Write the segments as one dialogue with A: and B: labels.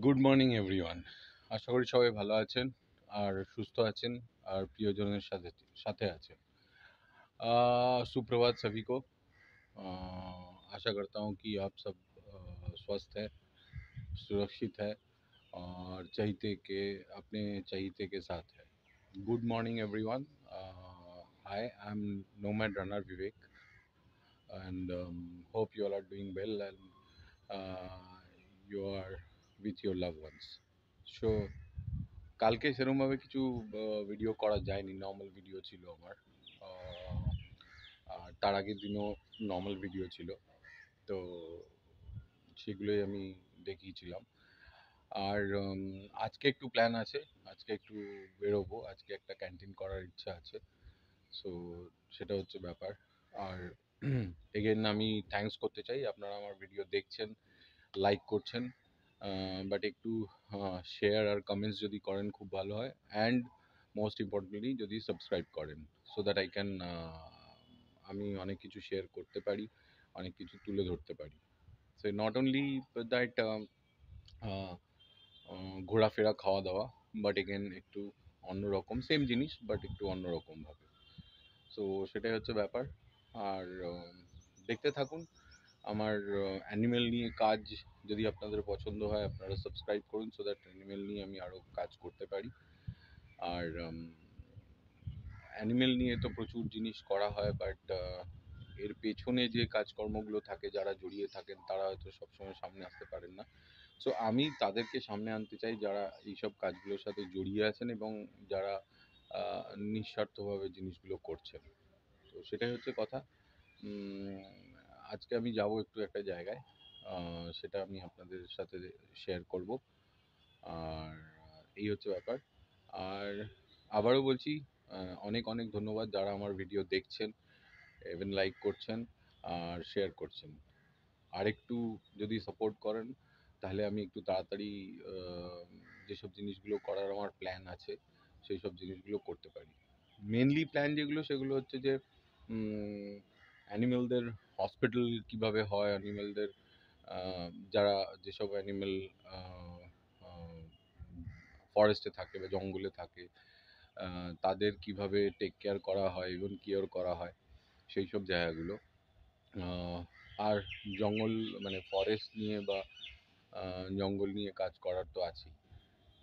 A: Good morning everyone. আশা করি সবাই ভালো আছেন আর সুস্থ আছেন আর প্রিয়জনের সাথে সাথে আছেন। सुप्रभात सभी को। आशा करता हूँ कि आप सब स्वस्थ है, सुरक्षित है और चहीते के अपने चहीते के साथ है। Good morning everyone. I am nomad runner Vivek and hope you all are doing well and you are with your loved ones. So কালকে সেরকমভাবে কিছু ভিডিও করা যায়নি, নর্মাল ভিডিও ছিল আমার। আর তার আগের দিনও নর্মাল ভিডিও ছিল, তো সেগুলোই আমি দেখিয়েছিলাম। আর আজকে একটু প্ল্যান আছে, আজকে একটু বেরোবো, আজকে একটা ক্যান্টিন করার ইচ্ছা আছে। সো সেটা হচ্ছে ব্যাপার। আর এগেন আমি থ্যাঙ্কস করতে চাই, আপনারা আমার ভিডিও দেখছেন, লাইক করছেন, বাট একটু শেয়ার আর কমেন্টস যদি করেন খুব ভালো হয়। অ্যান্ড মোস্ট ইম্পর্টেন্টলি যদি সাবস্ক্রাইব করেন, সো দ্যাট আই ক্যান আমি অনেক কিছু শেয়ার করতে পারি, অনেক কিছু তুলে ধরতে পারি। সো নট অনলি দ্যাট ঘোরাফেরা খাওয়া দাওয়া, বাট এগেন একটু অন্যরকম, সেম জিনিস বাট একটু অন্যরকমভাবে। সো সেটাই হচ্ছে ব্যাপার। আর দেখতে থাকুন আমার অ্যানিমেল নিয়ে কাজ। যদি আপনাদের পছন্দ হয় আপনারা সাবস্ক্রাইব করুন, সো দ্যাট অ্যানিমেল নিয়ে আমি আরও কাজ করতে পারি। আর অ্যানিমেল নিয়ে তো প্রচুর জিনিস করা হয়, বাট এর পেছনে যে কাজকর্মগুলো থাকে, যারা জড়িয়ে থাকেন তারা হয়তো সবসময় সামনে আসতে পারেন না। সো আমি তাদেরকে সামনে আনতে চাই যারা এইসব কাজগুলোর সাথে জড়িয়ে আছেন এবং যারা নিঃস্বার্থভাবে জিনিসগুলো করছেন। তো সেটাই হচ্ছে কথা। আজকে আমি যাব একটু একটা জায়গায়, সেটা আমি আপনাদের সাথে শেয়ার করব। আর এই হচ্ছে ব্যাপার। আর আবারও বলছি, অনেক অনেক ধন্যবাদ যারা আমার ভিডিও দেখছেন, ইভেন লাইক করছেন আর শেয়ার করছেন। আর একটু যদি সাপোর্ট করেন তাহলে আমি একটু তাড়াতাড়ি যেসব জিনিসগুলো করার আমার প্ল্যান আছে সেই সব জিনিসগুলো করতে পারি। মেনলি প্ল্যান যেগুলো সেগুলো হচ্ছে যে অ্যানিমেলদের হসপিটাল কিভাবে হয়, অ্যানিমেলদের যারা যেসব অ্যানিমেল ফরেস্টে থাকে বা জঙ্গলে থাকে তাদের কিভাবে টেক কেয়ার করা হয়, ইভেন কেয়ার করা হয় সেই সব জায়গাগুলো। আর জঙ্গল মানে ফরেস্ট নিয়ে বা জঙ্গল নিয়ে কাজ করার তো আছেই।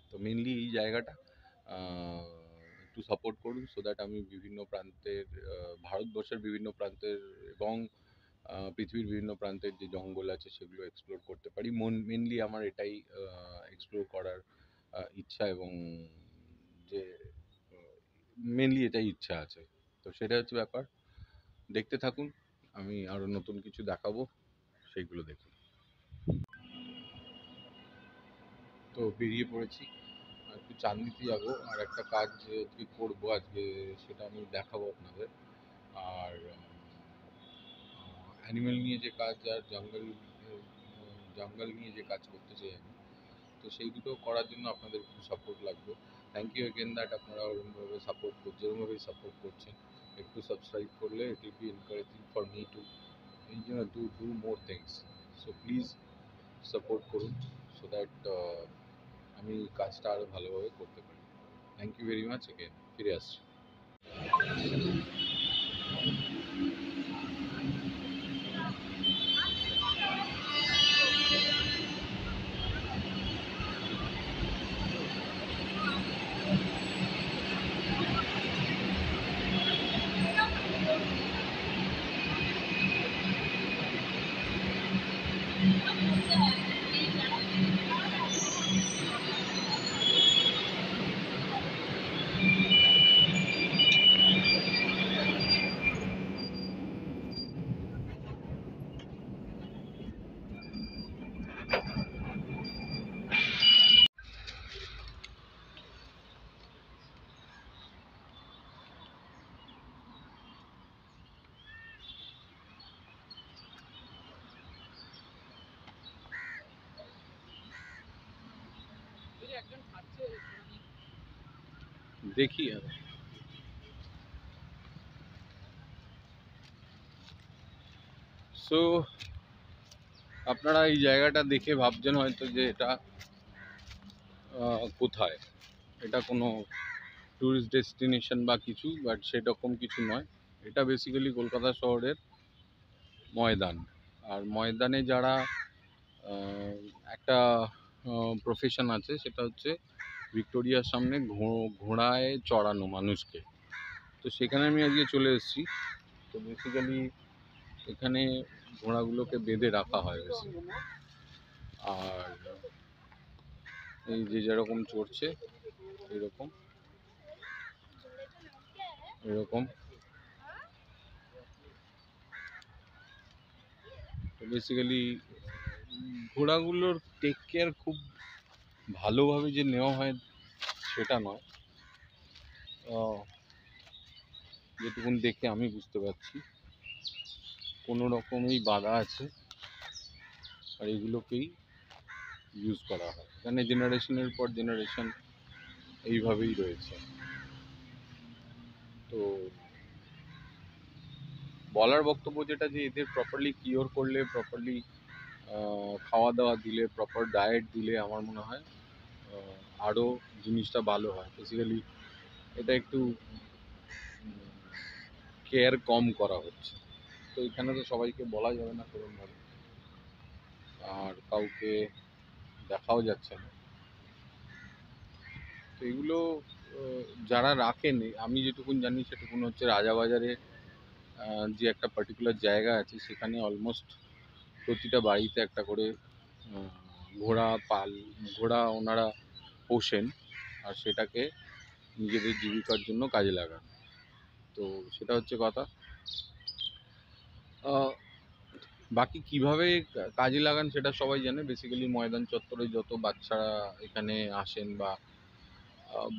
A: তো মেনলি এই জায়গাটা একটু সাপোর্ট করুন, সো দ্যাট আমি বিভিন্ন প্রান্তের ভারতবর্ষের বিভিন্ন প্রান্তের এবং পৃথিবীর বিভিন্ন প্রান্তের যে জঙ্গল আছে সেগুলো এক্সপ্লোর করতে পারি। মেনলি আমার এটাই এক্সপ্লোর করার ইচ্ছা, এবং যে মেনলি এটাই ইচ্ছা আছে। তো সেটা হচ্ছে ব্যাপার। দেখতে থাকুন, আমি আরও নতুন কিছু দেখাবো, সেইগুলো দেখুন। তো বেরিয়ে পড়েছি, একটু চাঁদনিতে যাবো আর একটা কাজ আজকে করবো আজকে, সেটা আমি দেখাবো আপনাদের। আর অ্যানিমেল নিয়ে যে কাজ আর জঙ্গল নিয়ে যে কাজ করতে চাই আমি, তো সেই দুটো করার জন্য আপনাদের একটু সাপোর্ট লাগবে। থ্যাংক ইউ এগেন দ্যাট আপনারা ওরকমভাবে সাপোর্ট করছেন, যেরকমভাবে সাপোর্ট করছেন। একটু সাবস্ক্রাইব করলে it will be encouraging for me to do more things. So please support করুন, সো দ্যাট আমি কাজটা আরও ভালোভাবে করতে পারি। Thank you very much. Again ফিরে আসছি। দেখি আর সো আপনারা এই জায়গাটা দেখে ভাবছেন হয়তো যে এটা কোথায়, এটা কোনো ট্যুরিস্ট ডেস্টিনেশন বা কিছু, বাট সেরকম কিছু নয়। এটা বেসিক্যালি কলকাতা শহরের ময়দান। আর ময়দানে যারা আহ, একটা প্রফেশন আছে, সেটা হচ্ছে ভিক্টোরিয়ার সামনে ঘোড়ায় চড়ানো মানুষকে। তো সেখানে আমি আজকে চলে এসেছি। তো বেসিক্যালি এখানে ঘোড়াগুলোকে বেঁধে রাখা হয় বেশি। আর এই যে যেরকম চড়ছে, এরকম এরকম। তো বেসিক্যালি ঘোড়াগুলোর টেক কেয়ার খুব ভালোভাবে যে নেওয়া হয় সেটা নয়। যেটুকুন দেখে আমি বুঝতে পারছি, কোনো রকমই বাধা আছে, আর এগুলোকেই ইউজ করা হয়। এখানে জেনারেশনের পর জেনারেশন এইভাবেই রয়েছে। তো বলার বক্তব্য যেটা, যে এদের প্রপারলি কিওর করলে, প্রপারলি খাওয়া দাওয়া দিলে, প্রপার ডায়েট দিলে আমার মনে হয় আরও জিনিসটা ভালো হয়। বেসিক্যালি এটা একটু কেয়ার কম করা হচ্ছে। তো এখানে তো সবাইকে বলা যাবে না সেরকমভাবে, আর কাউকে দেখাও যাচ্ছে না। তো এগুলো যারা রাখেন, আমি যেটুকুন জানি সেটুকুন হচ্ছে রাজাবাজারে যে একটা পার্টিকুলার জায়গা আছে, সেখানে অলমোস্ট প্রতিটা বাড়িতে একটা করে আহ, ঘোড়া ওনারা পোষেন, আর সেটাকে নিজেদের জীবিকার জন্য কাজে লাগান। তো সেটা হচ্ছে কথা। আহ, বাকি কিভাবে কাজে লাগান সেটা সবাই জানে। বেসিক্যালি ময়দান চত্বরে যত বাচ্চারা এখানে আসেন, বা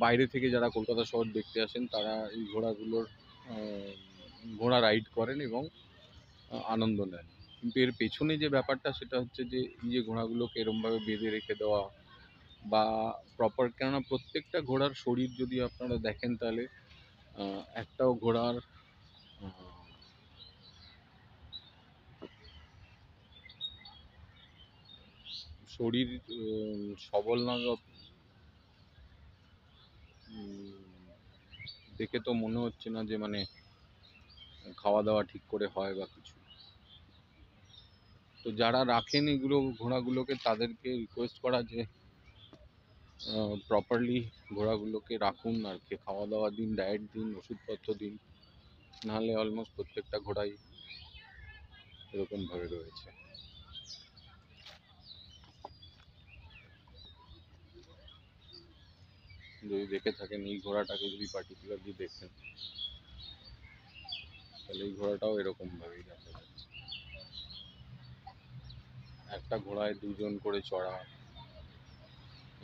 A: বাইরে থেকে যারা কলকাতা শহর দেখতে আসেন, তারা এই আহ, ঘোড়া রাইড করেন এবং আনন্দ নেন। কিন্তু এর পেছনে যে ব্যাপারটা, সেটা হচ্ছে যে এই যে ঘোড়াগুলোকে এরমভাবে বেঁধে রেখে দেওয়া, বা প্রপার, কেননা প্রত্যেকটা ঘোড়ার শরীর যদি আপনারা দেখেন, তাহলে একটাও ঘোড়ার আহ, শরীর সবল না দেখে তো মনে হচ্ছে না যে মানে খাওয়া দাওয়া ঠিক করে হয় বা কিছু। তো যারা রাখেন এগুলো ঘোড়াগুলোকে, তাদেরকে রিকোয়েস্ট করা যে প্রপারলি ঘোড়াগুলোকে রাখুন, আর কি খাওয়া দাওয়া দিন, ডায়েট দিন, ওষুধপত্র দিন। নাহলে অলমোস্ট প্রত্যেকটা ঘোড়াই এরকমভাবে রয়েছে। যদি দেখে থাকেন এই ঘোড়াটাকে, যদি পার্টিকুলারলি দেখেন, তাহলে এই ঘোড়াটাও এরকমভাবেই দেখা যাচ্ছে। একটা ঘোড়ায় দুজন করে চড়া,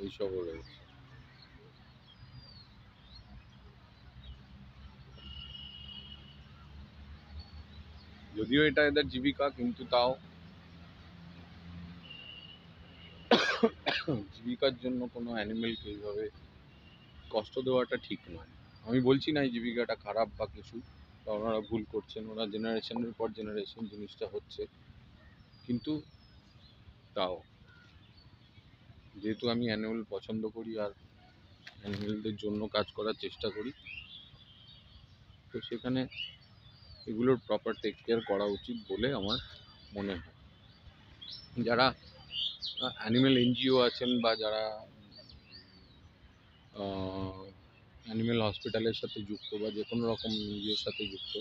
A: এইসবও রয়েছে। যদিও এটা এদের জীবিকা, কিন্তু তাও জীবিকার জন্য কোনো অ্যানিমেলকে এইভাবে কষ্ট দেওয়াটা ঠিক নয়। আমি বলছি না এই জীবিকাটা খারাপ বা কিছু, বা ওনারা ভুল করছেন, ওনারা জেনারেশনের পর জেনারেশন জিনিসটা হচ্ছে। কিন্তু তাও, যেহেতু আমি অ্যানিমেল পছন্দ করি আর অ্যানিমেলদের জন্য কাজ করার চেষ্টা করি, তো সেখানে এগুলোর প্রপার টেক কেয়ার করা উচিত বলে আমার মনে হয়। যারা অ্যানিমেল এনজিও আছেন, বা যারা অ্যানিমেল হসপিটালের সাথে যুক্ত, বা যে কোনো রকম এনজিওর সাথে যুক্ত,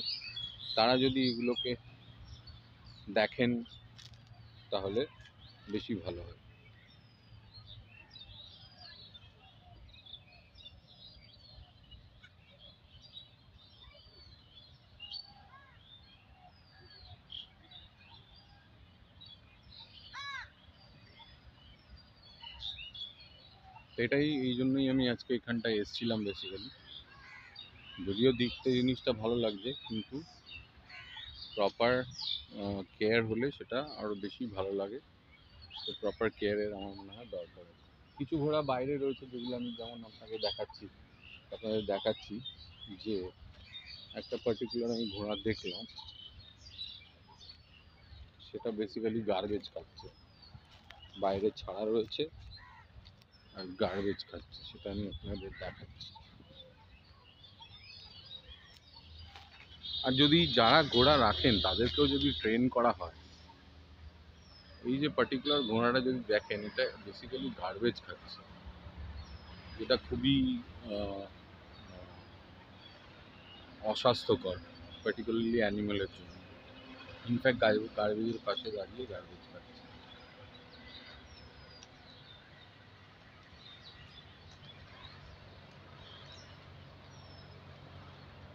A: তারা যদি এগুলোকে দেখেন, তাহলে বেশি ভালো হয়। তো এটাই, এই জন্যই আমি আজকে এখানটায় এসেছিলাম বেসিক্যালি। যদিও দেখতে জিনিসটা ভালো লাগছে, কিন্তু প্রপার কেয়ার হলে সেটা আরও বেশি ভালো লাগে। তো প্রপার কেয়ারের আমার মনে হয় দরকার আছে। কিছু ঘোড়া বাইরে রয়েছে, যেগুলো আমি যেমন আপনাদের দেখাচ্ছি, যে একটা পার্টিকুলার আমি ঘোড়া দেখলাম, সেটা বেসিক্যালি গার্বেজ খাচ্ছে, বাইরে ছাড়া রয়েছে, আর গার্বেজ খাচ্ছে, সেটা আমি আপনাদের দেখাচ্ছি। আর যদি যারা ঘোড়া রাখেন তাদেরকেও যদি ট্রেন করা হয়, এই যে পার্টিকুলার ঘোড়াটা যদি দেখেন, এটা বেসিক্যালি গার্বেজ খাচ্ছে, যেটা খুবই আহ, অস্বাস্থ্যকর, পার্টিকুলারলি অ্যানিমেলের জন্য। ইনফ্যাক্ট গার্বেজের পাশে দাঁড়িয়ে গার্বেজ খাচ্ছে।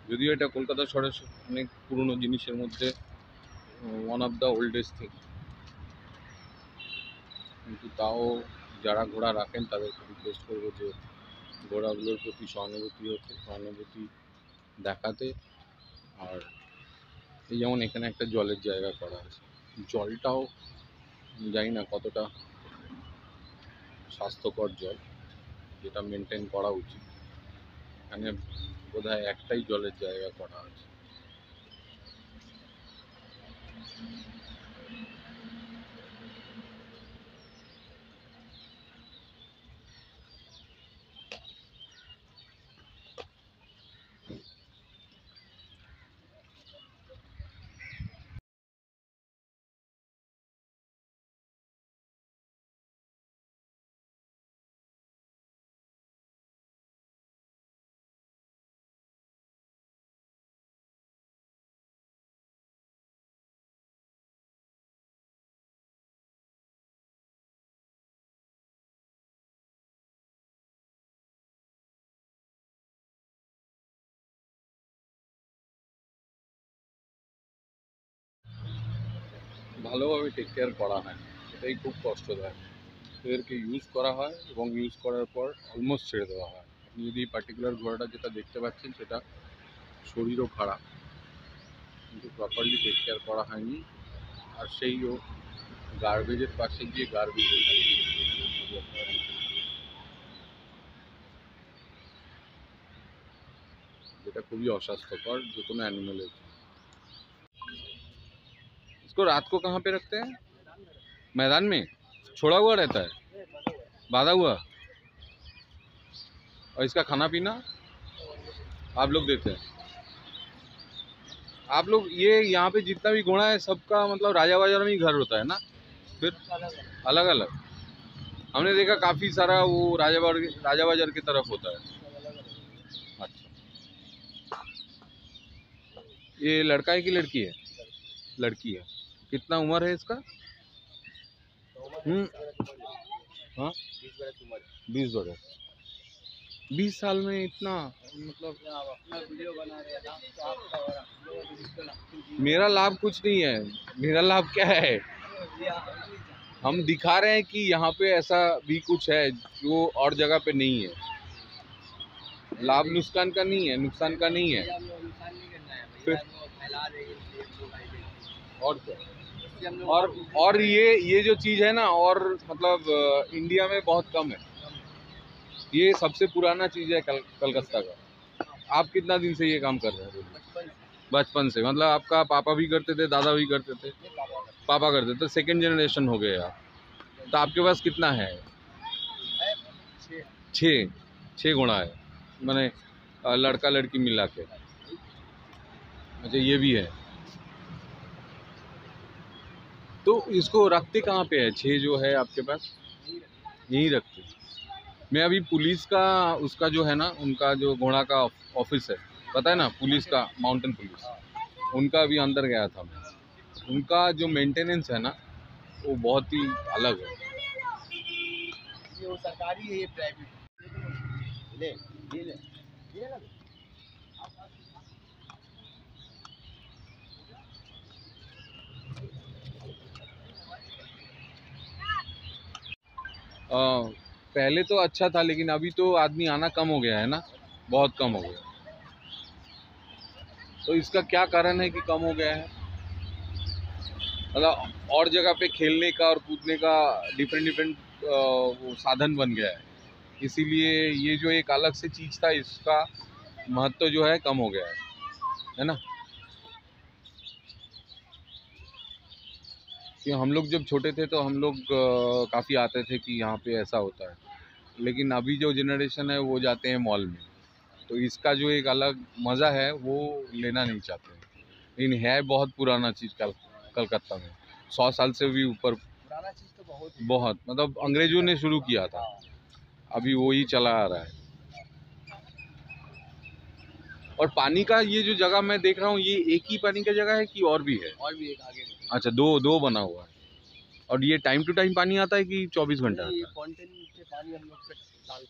A: যদিও এটা কলকাতা শহরের অনেক পুরনো জিনিসের মধ্যে one of the oldest thing, কিন্তু তাও যারা ঘোড়া রাখেন তাদেরকে রিকোয়েস্ট করবো যে ঘোড়াগুলোর প্রতি সহানুভূতি দেখাতে। আর এই যেমন এখানে একটা জলের জায়গা করা আছে, জলটাও জানি না কতটা স্বাস্থ্যকর জল, যেটা মেনটেন করা উচিত। এখানে বোধহয় একটাই জলের জায়গা করা আছে। ভালোভাবে টেক কেয়ার করা হয় না, এটাই খুব কষ্টদায়ক। এদেরকে ইউজ করা হয় এবং ইউজ করার পর অলমোস্ট ছেড়ে দেওয়া হয়। আপনি যদি এই পার্টিকুলার ঘোড়াটা যেটা দেখতে পাচ্ছেন, সেটা শরীরও খারাপ, কিন্তু প্রপারলি টেক কেয়ার করা হয়নি। আর সেইও গার্বেজের পাশে গিয়ে গার্বেজ, যেটা খুবই অস্বাস্থ্যকর যে কোনো অ্যানিমেলের। इसको रात को कहाँ पे रखते हैं? मैदान में छोड़ा हुआ रहता है, बांधा हुआ। और इसका खाना पीना आप लोग देते हैं? आप लोग ये यहाँ पे जितना भी घोड़ा है सबका मतलब राजा बाजार में ही घर होता है ना? फिर अलग अलग हमने देखा काफी सारा वो राजा बाजार की तरफ होता है। अच्छा, ये लड़का है कि लड़की है? लड़की है। कितना उम्र है इसका? हाँ, 20 बरस। 20 साल में इतना, मतलब मेरा लाभ कुछ नहीं है। मेरा लाभ क्या है? हम दिखा रहे हैं कि यहाँ पे ऐसा भी कुछ है जो और जगह पे नहीं है। लाभ नुकसान का नहीं है, नुकसान का नहीं है। फिर और क्या? और ये जो चीज है ना, और मतलब इंडिया में बहुत कम है। ये सबसे पुराना चीज है कलकत्ता का। आप कितना दिन से ये काम कर रहे हैं? बचपन से, मतलब आपका पापा भी करते थे, दादा भी करते थे? पापा करते थे, सेकेंड जनरेशन हो गए आप। तो आपके पास कितना है? 6 घोड़ा है, मैंने लड़का लड़की मिला के। अच्छा, ये भी है। तो इसको रखते कहाँ पे है? 6 जो है आपके पास, यहीं रखते? मैं अभी पुलिस का, उसका जो है ना, उनका जो घोड़ा का ऑफिस है, पता है ना, पुलिस का, माउंटेन पुलिस, उनका अभी अंदर गया था मैं। उनका जो मेंटेनेंस है ना, वो बहुत ही अलग है। ये वो सरकारी है, ये प्राइवेट। ले ले ले ले। पहले तो अच्छा था, लेकिन अभी तो आदमी आना कम हो गया है ना, बहुत कम हो गया। तो इसका क्या कारण है कि कम हो गया है? मतलब और जगह पे खेलने का और कूदने का डिफरेंट वो साधन बन गया है, इसीलिए ये जो एक अलग से चीज़ था, इसका महत्व जो है कम हो गया है ना? कि हम लोग जब छोटे थे तो हम लोग काफ़ी आते थे कि यहाँ पे ऐसा होता है। लेकिन अभी जो जनरेशन है वो जाते हैं मॉल में, तो इसका जो एक अलग मज़ा है वो लेना नहीं चाहते हैं। लेकिन है बहुत पुराना चीज़ कलकत्ता में, 100 साल से भी ऊपर
B: पुराना चीज तो बहुत
A: बहुत, मतलब अंग्रेजों ने शुरू किया था, अभी वही चला आ रहा है। और पानी का ये जो जगह मैं देख रहा हूँ, ये एक ही पानी का जगह है कि और भी है?
B: और भी एक आगे में।
A: अच्छा, दो बना हुआ है। और ये टाइम टू टाइम पानी आता है कि 24 घंटे आता
B: ये
A: है?
B: फाउंटेन से पानी हम लोग का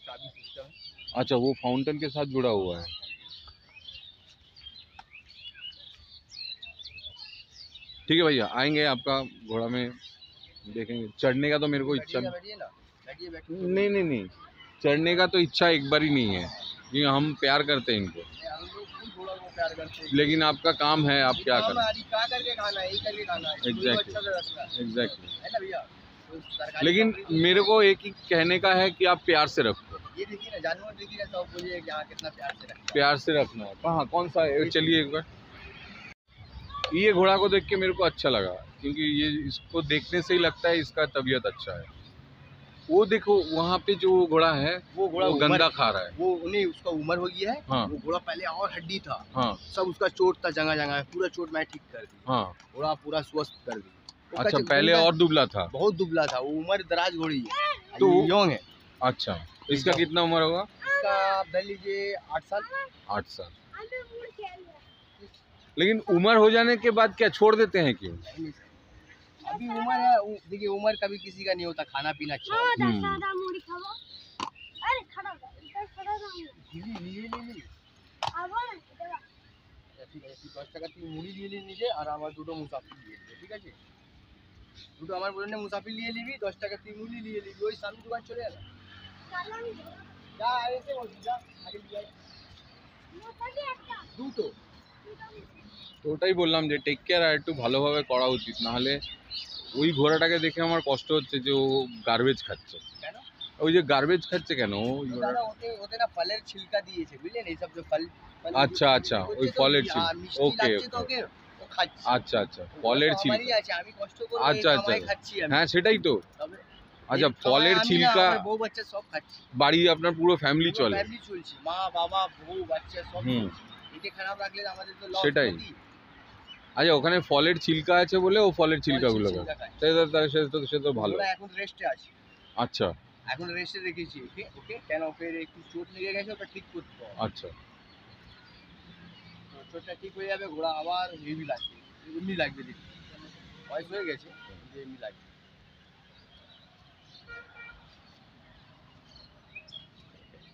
B: चाबी सिस्टम है।
A: अच्छा, वो फाउंटेन के साथ जुड़ा हुआ है। ठीक है भैया, आएंगे आपका घोड़ा में, देखेंगे। चढ़ने का तो मेरे को इच्छा
B: बैठिए ना, बैठिए बैठिए।
A: नहीं नहीं नहीं, चढ़ने का तो इच्छा एक बार ही नहीं है, क्योंकि हम प्यार करते हैं इनको।
B: हम लोग खुद घोड़ा को प्यार करते हैं।
A: लेकिन आपका काम है, आप क्या करें?
B: क्या करके खाना है, यही करके खाना है।
A: एग्जैक्टली।
B: है ना भैया?
A: लेकिन मेरे को एक ही कहने का है कि आप प्यार से रखो।
B: ये देखिए ना, जानवर देखिए ना, तो बोलिए कि हाँ कितना प्यार से रखना है।
A: प्यार से रखना है। कहाँ, कौन सा है? चलिए एक बार। ये घोड़ा को देख के मेरे को अच्छा लगा, क्योंकि ये इसको देखने से ही लगता है इसका तबीयत अच्छा है। वो देखो वहाँ पे जो घोड़ा है
B: वो घोड़ा
A: गंदा खा रहा है।
B: वो नहीं, उसका उम्र हो गया है।
A: हाँ।
B: वो घोड़ा पहले और हड्डी था।
A: हाँ।
B: सब उसका चोट था, जगह जगह पूरा चोट मैं ठीक कर दी।
A: हाँ।
B: घोड़ा पूरा स्वस्थ कर दी।
A: अच्छा, पहले और दुबला था?
B: बहुत दुबला था, वो उम्र दराज घोड़ी है।
A: तो
B: यंग है।
A: अच्छा, इसका कितना उम्र होगा?
B: इसका आप धर लीजिए 8 साल।
A: 8 साल। लेकिन उम्र हो जाने के बाद क्या छोड़ देते हैं क्यों?
B: अभी उम्र है, देखिए उम्र कभी किसी का नहीं होता, खाना पीना अच्छा মুড়ি দিয়ে নিজে আর আমার দুটো মুসাফির দিয়ে দিবে, ঠিক আছে? দুটো আমার বলে মুসাফির নিয়ে নিবি, 10 টাকা তুই মুড়ি নিয়ে নিবি, ওই সামনে দোকান চলে যাবে। যা এসে বলছি, যা আগে দিয়ে দুটো।
A: তো ওটাই বললাম যে টেক কেয়ার আর একটু ভালোভাবে করা উচিত, নাহলে ওই ঘোড়াটাকে দেখে আমার কষ্ট হচ্ছে যে ও গার্বেজ খাচ্ছে।
B: কেন?
A: ওই যে গার্বেজ খাচ্ছে কেন?
B: ওতে না ফলের ছিলকা দিয়েছে, বুঝলেন? এইসব যে ফল।
A: আচ্ছা আচ্ছা, ওই ফলের ছিলকা। ওকে ওকে। আচ্ছা আচ্ছা, ফলের ছিলকা।
B: আমি কষ্ট করে
A: আচ্ছা আচ্ছা,
B: খাচ্ছি আমি।
A: হ্যাঁ সেটাই তো। আচ্ছা, ফলের ছিলকা।
B: বউ বাচ্চা সব খাচ্ছি।
A: বাড়ি আপনার পুরো ফ্যামিলি চলে?
B: ফ্যামিলি চলছে, মা বাবা বউ বাচ্চা সব। এটা খারাপ রাখলে আমাদের তো লস।
A: সেটাই। আচ্ছা, ওখানে ফলের ছিলকা আছে বলে ও ফলের ছিলকাগুলো খায়, সে তো ভালো।
B: এখন রেস্টে আছে।
A: আচ্ছা,
B: এখন রেস্টে রেখেছি ওকে। ওকে কেন? ওকে একটু চোট লেগে গেছে, ওটা ঠিক করতে হবে।
A: আচ্ছা,
B: চোটটা ঠিক হয়ে যাবে, ঘোড়া আবার হেভি লাগবে, এমনি লাগবে। দেখি বয়স হয়ে গেছে, এমনি লাগবে।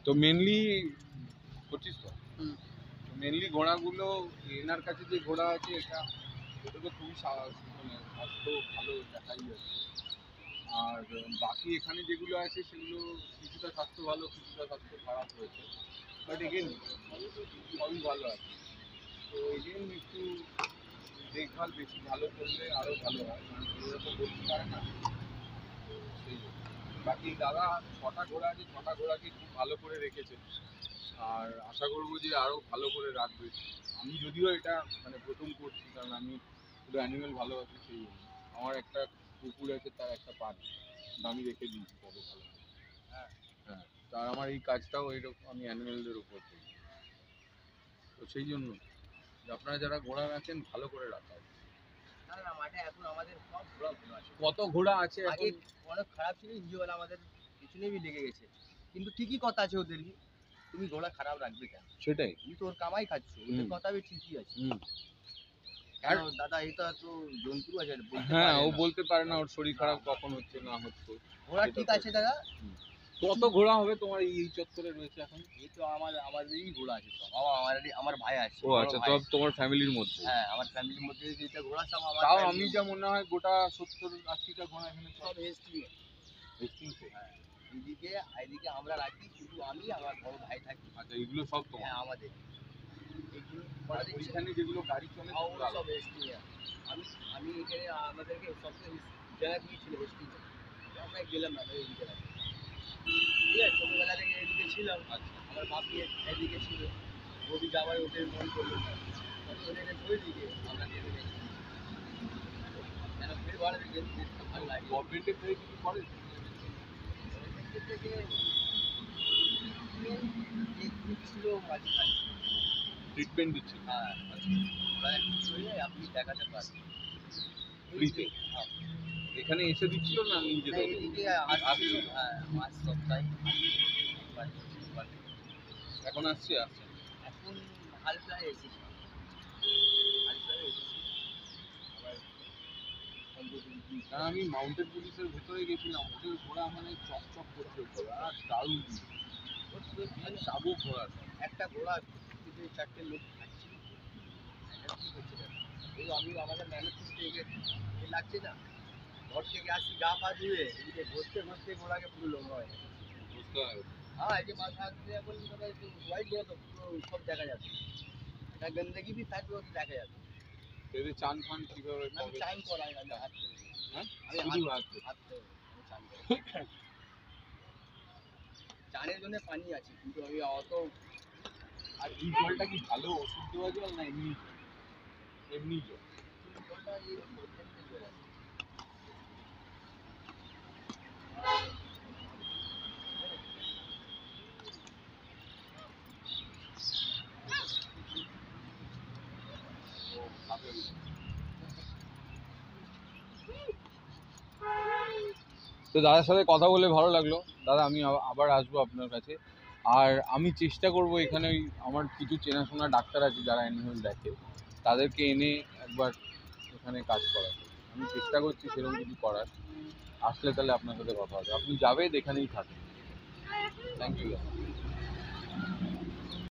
A: তো মেনলি করছিস তো? মেনলি ঘোড়াগুলো এনার কাছে যে ঘোড়া আছে, এটা তো খুবই মানে স্বাস্থ্য ভালো দেখাই যাচ্ছে। আর বাকি এখানে যেগুলো আছে সেগুলো কিছুটা স্বাস্থ্য ভালো, কিছুটা স্বাস্থ্য খারাপ হয়েছে, বাট এগেন সবই ভালো আছে। তো এগেন একটু দেখভাল বেশি ভালো করলে আরও ভালো হয়, কারণ এরা তো বলতে পারে না। সেই বাকি দাদা 6টা ঘোড়া আছে, 6টা ঘোড়াকে খুব ভালো করে রেখেছে, আর আশা করবো যে আরও ভালো করে রাখবে। আমি যদিও এটা মানে প্রথম করছি, কারণ আমি শুধু অ্যানিমেল ভালোবাসি, সেই জন্য। আমার একটা কুকুর আছে, তার একটা পাখি আমি রেখে দিয়েছি তবে ভালো। হ্যাঁ হ্যাঁ, তার আমার এই কাজটাও এইরকম, আমি অ্যানিমেলদের উপর করি। তো সেই জন্য আপনারা যারা ঘোড়া রাখেন ভালো করে রাখা।
B: না মাঠে এখন আমাদের সব ঘোড়া ভালো আছে।
A: কত ঘোড়া আছে?
B: আগে অনেক খারাপ ছিল, ইঞ্জিওয়ালা আমাদের পিছনে भी লেগে গেছে, কিন্তু ঠিকই কথা আছে ওদের কি, তুমি ঘোড়া খারাপ রাখবে কেন?
A: সেটাই,
B: তুমি তো ওর কামাই খাচ্ছ, ওদের কথা भी ঠিকই আছে। আর দাদা এটা তো জন্তু আছে,
A: হ্যাঁ ও বলতে পারে না ওর শরীর খারাপ কখন হচ্ছে না হচ্ছে।
B: ঘোড়া ঠিক আছে দাদা।
A: কত ঘোড়া হবে তোমার এই চত্বরে রয়েছে এখন?
B: এই তো আমাদেরই ঘোড়া আছে সব। আমার ভাই আছে।
A: ও আচ্ছা, তো তোমার ফ্যামিলির মধ্যে?
B: হ্যাঁ, আমার ফ্যামিলির মধ্যে যেটা ঘোড়া সব আমার।
A: তাও আমি যা মনে হয় গোটা 70-80টা ঘোড়া এখানে
B: সব হেস্টিংসে। হ্যাঁ, এইদিকে আমরা রাখি, শুধু আমি আমার বড় ভাই থাকি।
A: আচ্ছা, এগুলো সব তোমার?
B: হ্যাঁ আমাদের।
A: এখানে যেগুলো গাড়ি চলে
B: সব হেস্টিং। আমি এখানে আমাদেরকে সবচেয়ে জায়গা দিয়েছিল হেস্টিং, আমরা গেলাম না এইদিকে। ঠিক আছে, ছোটবেলা থেকে এদিকে ছিলাম। আমার বাপি এদিকে ছিল, ওদি যাওয়ার ওদের মন করলো না, ওদেরকে ধরে দিকে আমরা নেমে গেছি। কেন ফের ভালো লাগে, ভালো লাগে।
A: গভর্নমেন্টের থেকে কিছু করে
B: থেকে ছিল মাঝখানে।
A: ট্রিটমেন্ট দিচ্ছিল?
B: হ্যাঁ, ওরা একটু হয়ে আপনি দেখাতে পারেন।
A: ফ্রিতে?
B: হ্যাঁ।
A: এখানে এসে দিচ্ছিল না
B: না,
A: নিজেদের?
B: এদিকে আসছিল, হ্যাঁ, মাস সপ্তাহে একবার, দুবার।
A: এখন আসছে? আসছে
B: এখন হালকায় এসেছি, হালকায় এসেছি। আবার
A: কারণ আমি মাউন্টেড পুলিশের ভেতরে গেছিলাম, ওদের ঘোড়া মানে চকচক করছে ঘোড়া, আর দারুণ মানে চাবুক ঘোড়া।
B: একটা ঘোড়া থেকে 4টে লোক খাচ্ছি। এটা কি হচ্ছে দেখো। এই আমি আমাদের ম্যানেজ করতে এ লাগছে না। ঘর থেকে আসছি গা পা ধুয়ে, এদিকে ঘষতে ঘষতে ঘোড়াকে পুরো লোমড়া হয়ে গেছে।
A: বুঝতে হবে।
B: হ্যাঁ, এই যে মাথা দিয়ে এখন মানে একটু হোয়াইট ঘোড়া তো পুরো সব দেখা যাচ্ছে। এটা গন্দগি भी থাকবে, ওটা দেখা যাবে।
A: এদের চান ফান কিভাবে
B: আমি
A: কবে?
B: চান করাই, আমি হাত থেকে।
A: হ্যাঁ,
B: আমি
A: শুধু
B: হাত
A: হাত?
B: হাত থেকে আমি চান করাই। চানের জন্য পানি আছে, কিন্তু আমি অত
A: আর এই জলটা কি ভালো ওষুধ দেওয়া জল না এমনি জল? এমনি জল?
B: জলটা এই মধ্যে জল আছে।
A: ও খাবে ওই। তো দাদার সাথে কথা বলে ভালো লাগলো দাদা, আমি আবার আসবো আপনার কাছে। আর আমি চেষ্টা করব এখানে ওই আমার কিছু চেনাশোনা ডাক্তার আছে যারা অ্যানিমেল দেখে, তাদেরকে এনে একবার এখানে কাজ করাতে। আমি চেষ্টা করছি সেরকম কিছু করার। আসলে তাহলে আপনার সাথে কথা হবে, আপনি যাবেন এখানেই থাকেন। থ্যাংক ইউ দাদা।